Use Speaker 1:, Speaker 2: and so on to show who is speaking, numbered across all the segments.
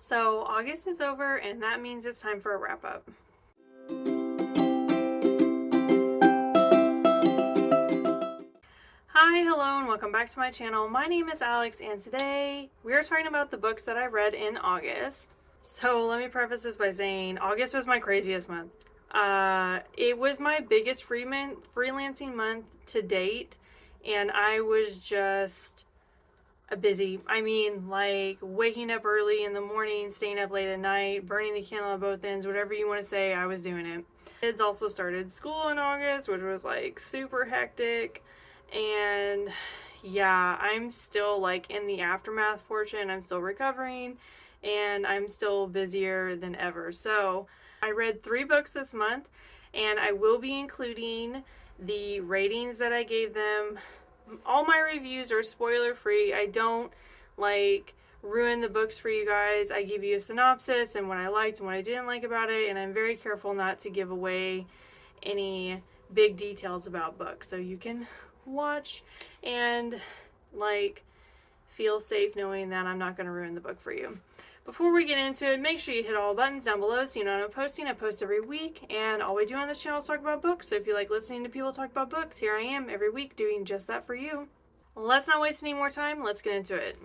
Speaker 1: So August is over, and that means it's time for a wrap up. Hi, hello, and welcome back to my channel. My name is Alex, and today we are talking about the books that I read in August. So let me preface this by saying August was my craziest month. It was my biggest freelancing month to date, and I was just busy. I mean, like waking up early in the morning, staying up late at night, burning the candle at both ends, whatever you want to say, I was doing it. Kids also started school in August, which was like super hectic. And yeah, I'm still like in the aftermath portion. I'm still recovering and I'm still busier than ever. So I read 3 books this month, and I will be including the ratings that I gave them. All my reviews are spoiler free. I don't like ruin the books for you guys. I give you a synopsis and what I liked and what I didn't like about it, and I'm very careful not to give away any big details about books, so you can watch and like feel safe knowing that I'm not going to ruin the book for you. Before we get into it, make sure you hit all the buttons down below so you know when I'm posting. I post every week, and all we do on this channel is talk about books. So if you like listening to people talk about books, here I am every week doing just that for you. Let's not waste any more time. Let's get into it.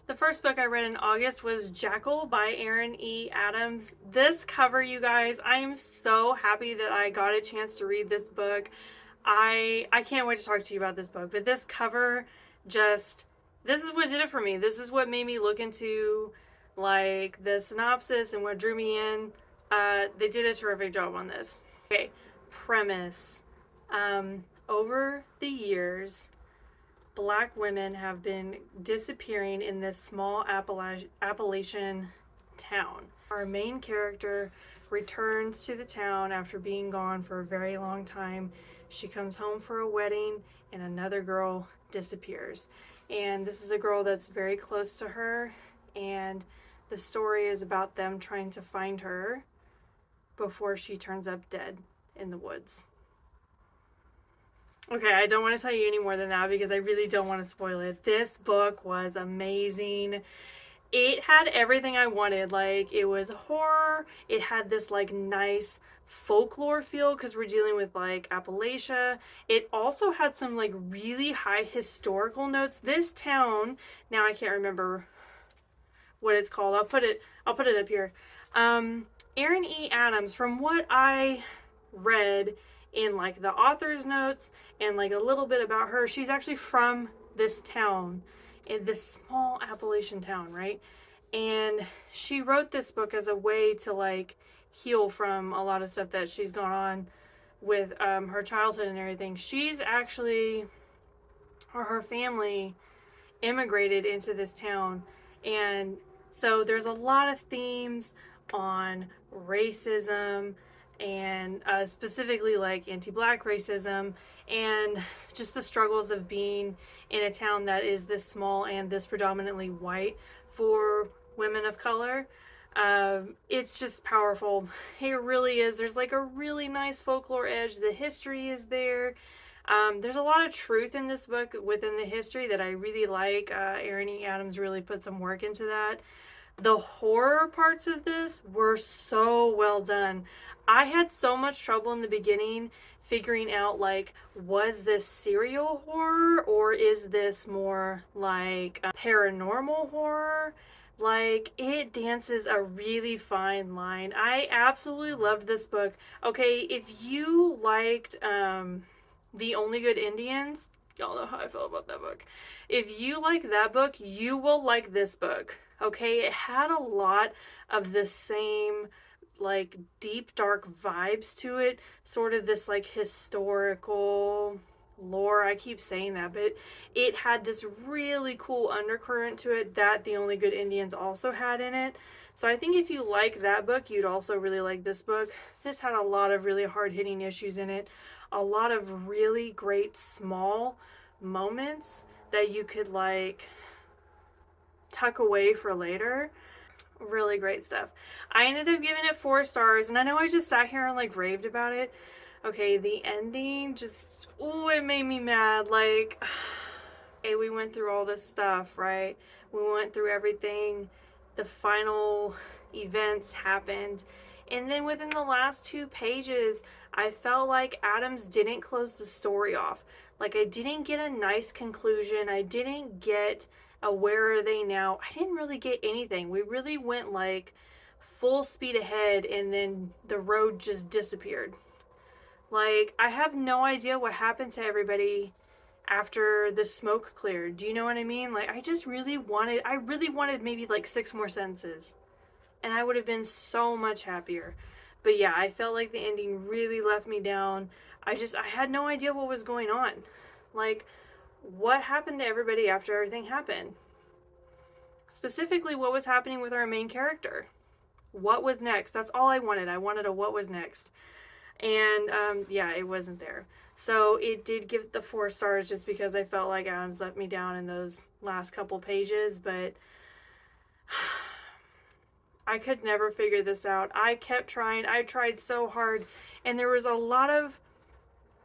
Speaker 1: The first book I read in August was Jackal by Erin Adams. This cover, you guys, I am so happy that I got a chance to read this book. I can't wait to talk to you about this book, but this cover just, this is what did it for me. This is what made me look into like the synopsis and what drew me in. They did a terrific job on this. Okay, premise. Over the years, Black women have been disappearing in this small Appalachian town. Our main character returns to the town after being gone for a very long time. She comes home for a wedding, and another girl disappears. And this is a girl that's very close to her, and the story is about them trying to find her before she turns up dead in the woods. Okay, I don't want to tell you any more than that because I really don't want to spoil it. This book was amazing. It had everything I wanted. Like, it was horror. It had this like nice folklore feel because we're dealing with like Appalachia. It also had some like really high historical notes. This town, now I can't remember what it's called. I'll put it up here. Erin Adams, from what I read in like the author's notes and like a little bit about her, she's actually from this town, in this small Appalachian town, right? And she wrote this book as a way to like heal from a lot of stuff that she's gone on with her childhood and everything. She's actually, or her family immigrated into this town, and so there's a lot of themes on racism and specifically like anti-Black racism and just the struggles of being in a town that is this small and this predominantly white for women of color. It's just powerful. It really is. There's like a really nice folklore edge. The history is there. There's a lot of truth in this book within the history that I really like. Erin Adams really put some work into that. The horror parts of this were so well done. I had so much trouble in the beginning figuring out like, was this serial horror or is this more like paranormal horror? Like, it dances a really fine line. I absolutely loved this book. Okay, if you liked The Only Good Indians, y'all know how I feel about that book. If you like that book, you will like this book. Okay, it had a lot of the same like deep dark vibes to it, sort of this like historical lore. I keep saying that, but it had this really cool undercurrent to it that The Only Good Indians also had in it. So I think if you like that book, you'd also really like this book. This had a lot of really hard-hitting issues in it, a lot of really great small moments that you could like tuck away for later. Really great stuff. I ended up giving it 4 stars, and I know I just sat here and like raved about it. Okay, the ending just, ooh, it made me mad. Like, okay, we went through all this stuff, right? We went through everything the final events happened. And then within the last 2 pages, I felt like Adams didn't close the story off. Like, I didn't get a nice conclusion. I didn't get a where are they now. I didn't really get anything. We really went like full speed ahead, and then the road just disappeared. Like, I have no idea what happened to everybody after the smoke cleared. Do you know what I mean? Like, I really wanted maybe like 6 more sentences, and I would have been so much happier. But yeah, I felt like the ending really left me down. I had no idea what was going on. Like, what happened to everybody after everything happened? Specifically, what was happening with our main character? What was next? That's all I wanted. I wanted a what was next. And yeah, it wasn't there. So it did give it the 4 stars just because I felt like Adams let me down in those last couple pages, but I could never figure this out. I kept trying. I tried so hard, and there was a lot of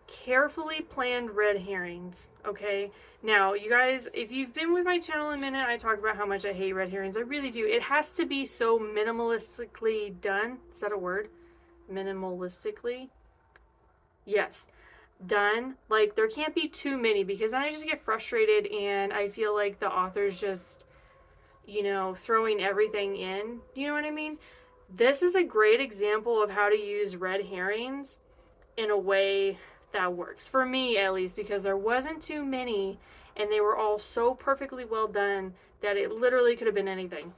Speaker 1: carefully planned red herrings, okay? Now, you guys, if you've been with my channel a minute, I talk about how much I hate red herrings. I really do. It has to be so minimalistically done. Is that a word? Minimalistically? Yes. Done. Like, there can't be too many, because then I just get frustrated and I feel like the author's just, you know, throwing everything in. Do you know what I mean? This is a great example of how to use red herrings in a way that works. For me, at least, because there wasn't too many and they were all so perfectly well done that it literally could have been anything.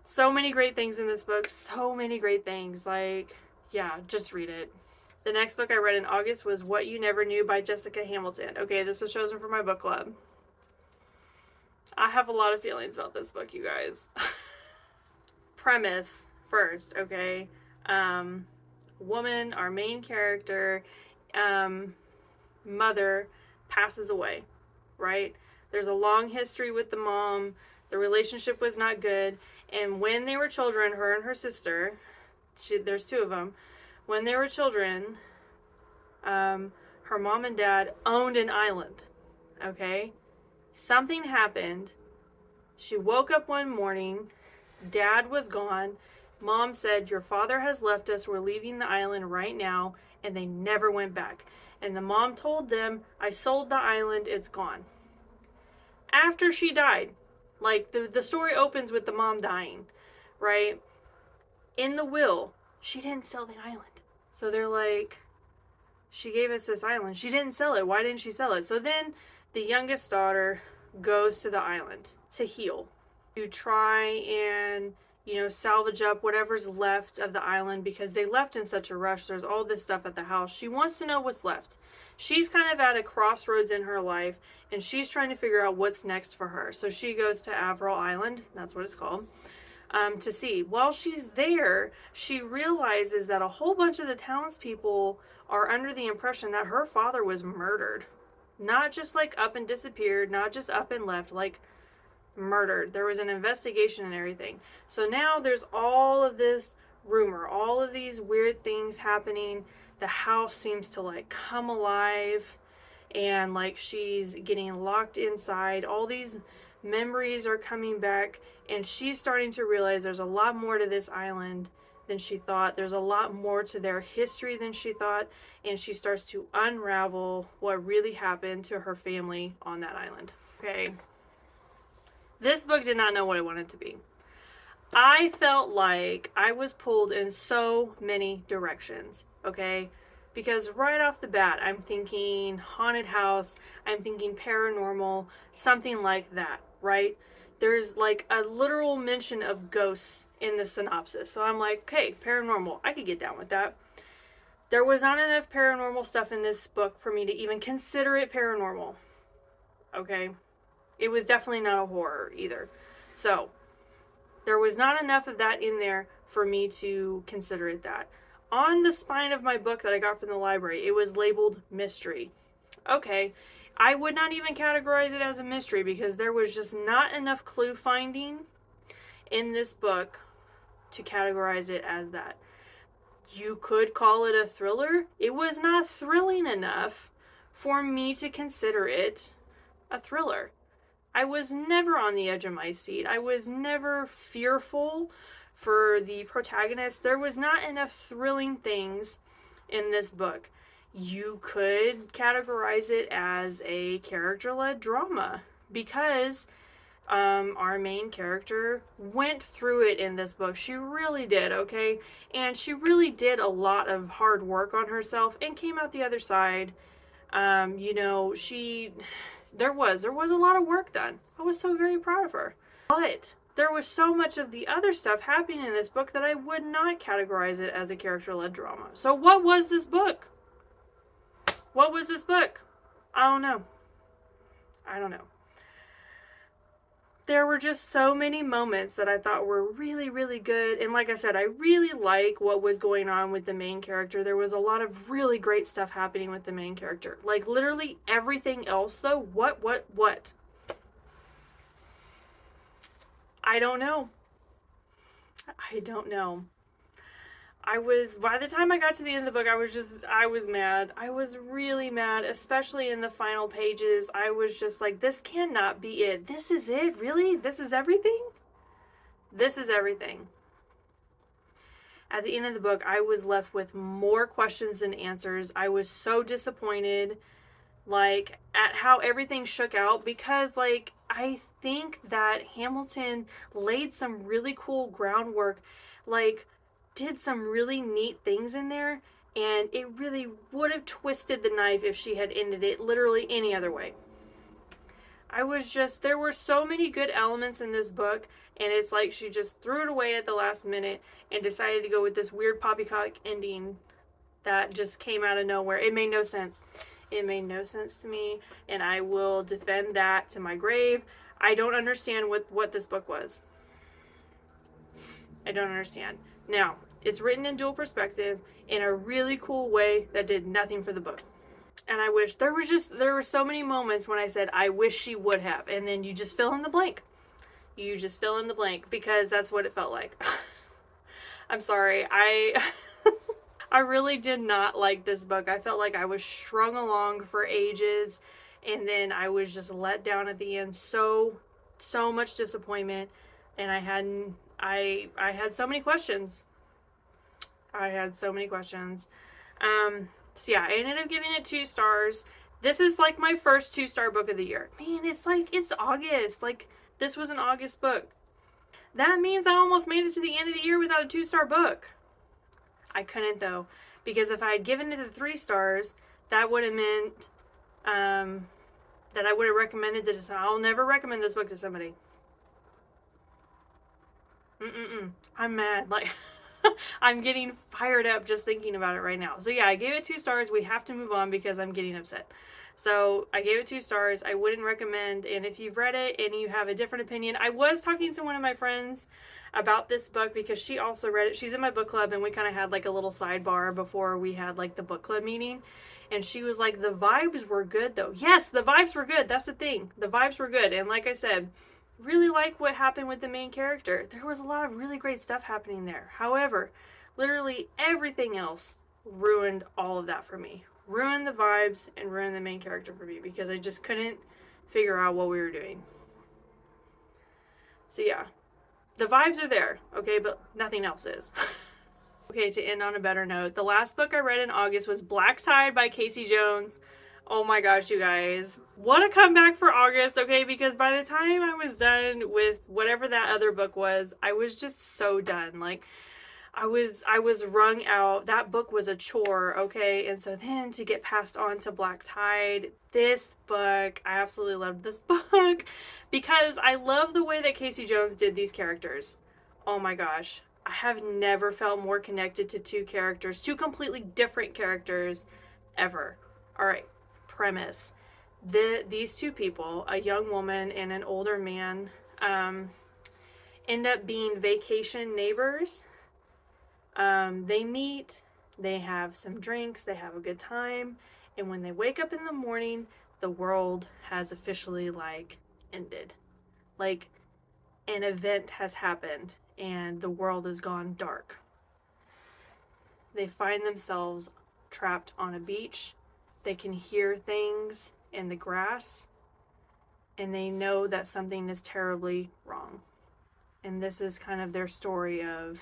Speaker 1: So many great things in this book. So many great things. Like, yeah, just read it. The next book I read in August was What You Never Knew by Jessica Hamilton. Okay, this was chosen for my book club. I have a lot of feelings about this book, you guys. Premise first, okay? Woman, our main character, mother, passes away, right? There's a long history with the mom. The relationship was not good. And when they were children, her and her sister, there's 2 of them, when they were children, her mom and dad owned an island, okay? Something happened. She woke up one morning. Dad was gone. Mom said, your father has left us. We're leaving the island right now. And they never went back. And the mom told them, I sold the island. It's gone. After she died. Like, the story opens with the mom dying, right? In the will, she didn't sell the island. So they're like, she gave us this island. She didn't sell it. Why didn't she sell it? So then the youngest daughter goes to the island to heal, to try and, you know, salvage up whatever's left of the island, because they left in such a rush. There's all this stuff at the house. She wants to know what's left. She's kind of at a crossroads in her life, and she's trying to figure out what's next for her. So she goes to Averil Island, that's what it's called, to see. While she's there, she realizes that a whole bunch of the townspeople are under the impression that her father was murdered. Not just like up and disappeared, not just up and left, like murdered. There was an investigation and everything. So now there's all of this rumor, all of these weird things happening. The house seems to like come alive, and like she's getting locked inside. All these memories are coming back, and she's starting to realize there's a lot more to this island than she thought. There's a lot more to their history than she thought, and she starts to unravel what really happened to her family on that island. Okay. This book did not know what it wanted to be. I felt like I was pulled in so many directions, okay? Because right off the bat, I'm thinking haunted house, I'm thinking paranormal, something like that, right? There's like a literal mention of ghosts in the synopsis. So I'm like, okay, paranormal, I could get down with that. There was not enough paranormal stuff in this book for me to even consider it paranormal, okay? It was definitely not a horror either. So there was not enough of that in there for me to consider it that. On the spine of my book that I got from the library, it was labeled mystery. Okay, I would not even categorize it as a mystery because there was just not enough clue finding in this book to categorize it as that. You could call it a thriller. It was not thrilling enough for me to consider it a thriller. I was never on the edge of my seat. I was never fearful for the protagonist. There was not enough thrilling things in this book. You could categorize it as a character-led drama because our main character went through it in this book. She really did, okay? And she really did a lot of hard work on herself and came out the other side. You know, there was a lot of work done. I was so very proud of her. But there was so much of the other stuff happening in this book that I would not categorize it as a character-led drama. So what was this book? What was this book? I don't know. I don't know. There were just so many moments that I thought were really, really good. And like I said, I really like what was going on with the main character. There was a lot of really great stuff happening with the main character. Like literally everything else though, what? I don't know. I don't know. By the time I got to the end of the book, I was mad. I was really mad, especially in the final pages. I was just like, this cannot be it. This is it? Really? This is everything? This is everything. At the end of the book, I was left with more questions than answers. I was so disappointed, like, at how everything shook out because, like, I think that Hamilton laid some really cool groundwork, like, did some really neat things in there, and it really would have twisted the knife if she had ended it literally any other way. There were so many good elements in this book, and it's like she just threw it away at the last minute and decided to go with this weird poppycock ending that just came out of nowhere. It made no sense. It made no sense to me, and I will defend that to my grave. I don't understand what this book was. I don't understand. Now, it's written in dual perspective in a really cool way that did nothing for the book. And I wish there were so many moments when I said, I wish she would have. And then you just fill in the blank. You just fill in the blank because that's what it felt like. I'm sorry. I really did not like this book. I felt like I was strung along for ages and then I was just let down at the end. So much disappointment, and I had so many questions. I had so many questions. So yeah, I ended up giving it 2 stars. This is like my first 2-star book of the year. Man, it's August. Like, this was an August book. That means I almost made it to the end of the year without a 2-star book. I couldn't though, because if I had given it the 3 stars, that would have meant that I would have recommended this. I'll never recommend this book to somebody. I'm mad. Like, I'm getting fired up just thinking about it right now. So yeah, I gave it 2 stars. We have to move on because I'm getting upset. So I gave it 2 stars. I wouldn't recommend. And if you've read it and you have a different opinion, I was talking to one of my friends about this book because she also read it. She's in my book club, and we kind of had like a little sidebar before we had like the book club meeting. And she was like, the vibes were good though. Yes, the vibes were good. That's the thing. The vibes were good. And like I said, really like what happened with the main character. There was a lot of really great stuff happening there. However, literally everything else ruined all of that for me. Ruined the vibes and ruined the main character for me because I just couldn't figure out what we were doing. So yeah, the vibes are there, okay, but nothing else is. Okay, to end on a better note, the last book I read in August was Black Tide by Casey Jones. Oh my gosh, you guys. What a comeback for August, okay? Because by the time I was done with whatever that other book was, I was just so done. Like, I was wrung out. That book was a chore, okay? And so then to get passed on to Black Tide, this book, I absolutely loved this book because I love the way that Casey Jones did these characters. Oh my gosh. I have never felt more connected to 2 characters, 2 completely different characters ever. All right, premise. These 2 people, a young woman and an older man, end up being vacation neighbors. They meet, they have some drinks, they have a good time, and when they wake up in the morning, the world has officially, like, ended. Like, an event has happened, and the world has gone dark. They find themselves trapped on a beach. They can hear things in the grass. and they know that something is terribly wrong. And this is kind of their story of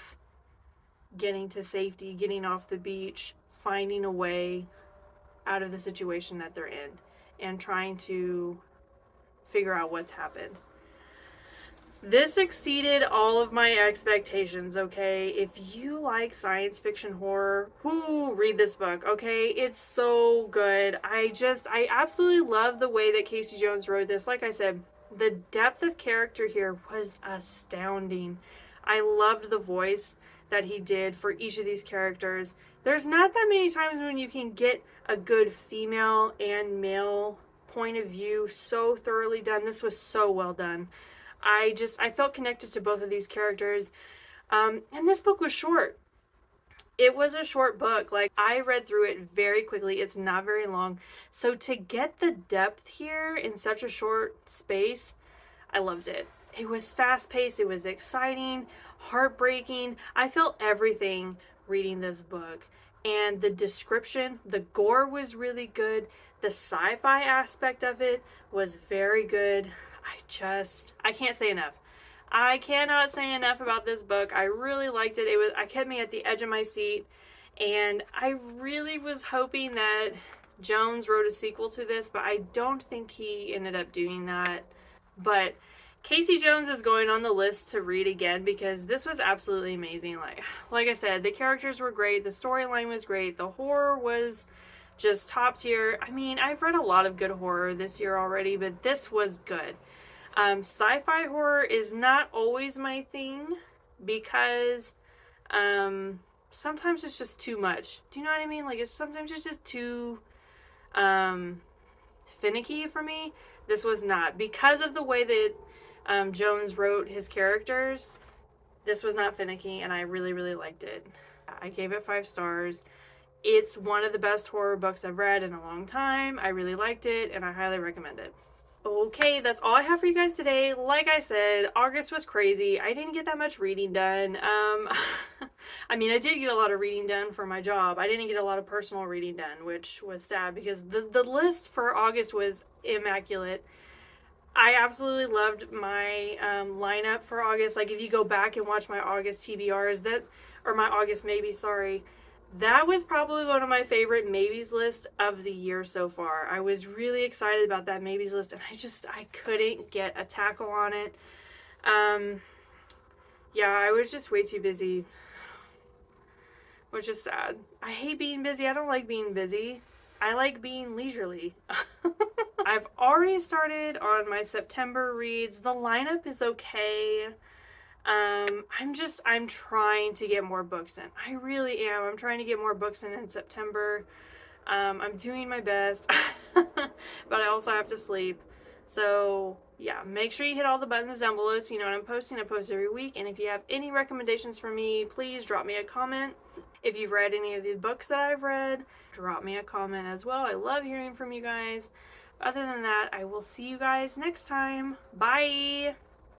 Speaker 1: getting to safety, getting off the beach, finding a way out of the situation that they're in, and trying to figure out what's happened. This exceeded all of my expectations, okay? If you like science fiction horror, read this book, okay? It's so good. I absolutely love the way that Casey Jones wrote this. Like I said, the depth of character here was astounding. I loved the voice that he did for each of these characters. There's not that many times when you can get a good female and male point of view so thoroughly done. This was so well done. I felt connected to both of these characters. And this book was short. It was a short book. Like, I read through it very quickly. It's not very long. So to get the depth here in such a short space, I loved it. It was fast paced. It was exciting, heartbreaking. I felt everything reading this book. And the description, the gore was really good. The sci-fi aspect of it was very good. I can't say enough. I cannot say enough about this book. I really liked it. I kept me at the edge of my seat, and I really was hoping that Jones wrote a sequel to this, but I don't think he ended up doing that. But Casey Jones is going on the list to read again because this was absolutely amazing. Like I said, the characters were great, the storyline was great, the horror was just top tier. I mean, I've read a lot of good horror this year already, but this was good. Sci-fi horror is not always my thing because sometimes it's just too much. Do you know what I mean? Like, sometimes it's just too finicky for me. This was not. Because of the way that Jones wrote his characters, this was not finicky, and I really, really liked it. I gave it 5 stars. It's one of the best horror books I've read in a long time. I really liked it, and I highly recommend it. Okay, that's all I have for you guys today. Like I said, August was crazy. I didn't get that much reading done. I mean, I did get a lot of reading done for my job. I didn't get a lot of personal reading done, which was sad because the list for August was immaculate. I absolutely loved my lineup for August. Like, if you go back and watch my August TBRs, or my August maybe, sorry, that was probably one of my favorite maybes list of the year so far. I was really excited about that maybes list, and I couldn't get a tackle on it. Yeah, I was just way too busy, which is sad. I hate being busy. I don't like being busy. I like being leisurely. I've already started on my September reads. The lineup is okay. I'm trying to get more books in. I really am. I'm trying to get more books in September. I'm doing my best, but I also have to sleep. So yeah, make sure you hit all the buttons down below so you know when I'm posting. I post every week, and if you have any recommendations for me, please drop me a comment. If you've read any of the books that I've read, drop me a comment as well. I love hearing from you guys. Other than that, I will see you guys next time. Bye!